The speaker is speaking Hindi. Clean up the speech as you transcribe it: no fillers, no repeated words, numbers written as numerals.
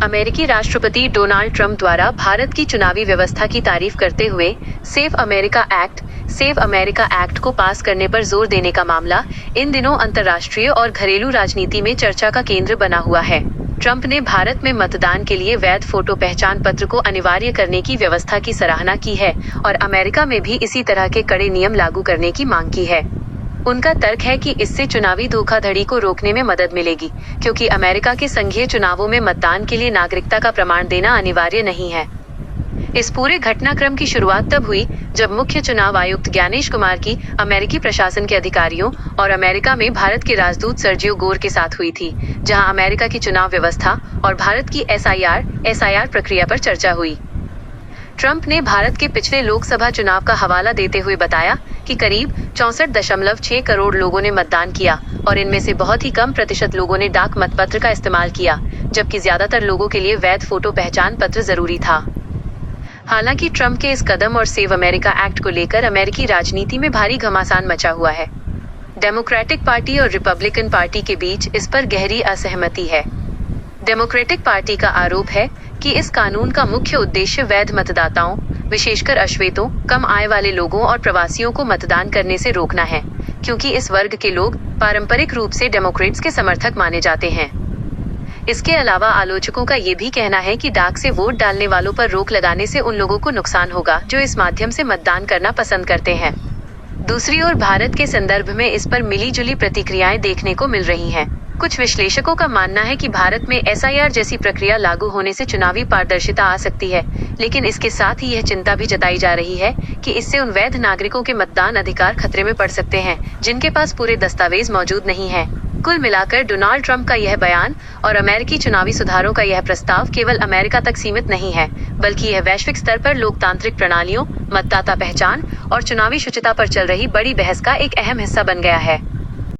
अमेरिकी राष्ट्रपति डोनाल्ड ट्रंप द्वारा भारत की चुनावी व्यवस्था की तारीफ करते हुए सेव अमेरिका एक्ट को पास करने पर जोर देने का मामला इन दिनों अंतर्राष्ट्रीय और घरेलू राजनीति में चर्चा का केंद्र बना हुआ है। ट्रंप ने भारत में मतदान के लिए वैध फोटो पहचान पत्र को अनिवार्य करने की व्यवस्था की सराहना की है और अमेरिका में भी इसी तरह के कड़े नियम लागू करने की मांग की है। उनका तर्क है कि इससे चुनावी धोखाधड़ी को रोकने में मदद मिलेगी, क्योंकि अमेरिका के संघीय चुनावों में मतदान के लिए नागरिकता का प्रमाण देना अनिवार्य नहीं है। इस पूरे घटनाक्रम की शुरुआत तब हुई जब मुख्य चुनाव आयुक्त ज्ञानेश कुमार की अमेरिकी प्रशासन के अधिकारियों और अमेरिका में भारत के राजदूत सर्जियो गोर के साथ हुई थी, जहां अमेरिका की चुनाव व्यवस्था और भारत की एसआईआर प्रक्रिया पर चर्चा हुई। ट्रंप ने भारत के पिछले लोकसभा चुनाव का हवाला देते हुए बताया कि करीब 64.6 करोड़ लोगों ने मतदान किया और इनमें से बहुत ही कम प्रतिशत लोगों ने डाक मतपत्र का इस्तेमाल किया, जबकि ज्यादातर लोगों के लिए वैध फोटो पहचान पत्र जरूरी था। हालांकि ट्रंप के इस कदम और सेव अमेरिका एक्ट को लेकर अमेरिकी राजनीति में भारी घमासान मचा हुआ है। डेमोक्रेटिक पार्टी और रिपब्लिकन पार्टी के बीच इस पर गहरी असहमति है। डेमोक्रेटिक पार्टी का आरोप है कि इस कानून का मुख्य उद्देश्य वैध मतदाताओं, विशेषकर अश्वेतों, कम आय वाले लोगों और प्रवासियों को मतदान करने से रोकना है, क्योंकि इस वर्ग के लोग पारंपरिक रूप से डेमोक्रेट्स के समर्थक माने जाते हैं। इसके अलावा आलोचकों का ये भी कहना है कि डाक से वोट डालने वालों पर रोक लगाने से उन लोगों को नुकसान होगा जो इस माध्यम से मतदान करना पसंद करते हैं। दूसरी ओर भारत के संदर्भ में इस पर मिली-जुली प्रतिक्रियाएं देखने को मिल रही हैं। कुछ विश्लेषकों का मानना है कि भारत में एसआईआर जैसी प्रक्रिया लागू होने से चुनावी पारदर्शिता आ सकती है, लेकिन इसके साथ ही यह चिंता भी जताई जा रही है कि इससे उन वैध नागरिकों के मतदान अधिकार खतरे में पड़ सकते हैं जिनके पास पूरे दस्तावेज मौजूद नहीं है। कुल मिलाकर डोनाल्ड ट्रंप का यह बयान और अमेरिकी चुनावी सुधारों का यह प्रस्ताव केवल अमेरिका तक सीमित नहीं है, बल्कि यह वैश्विक स्तर पर लोकतांत्रिक प्रणालियों, मतदाता पहचान और चुनावी शुचिता पर चल रही बड़ी बहस का एक अहम हिस्सा बन गया है।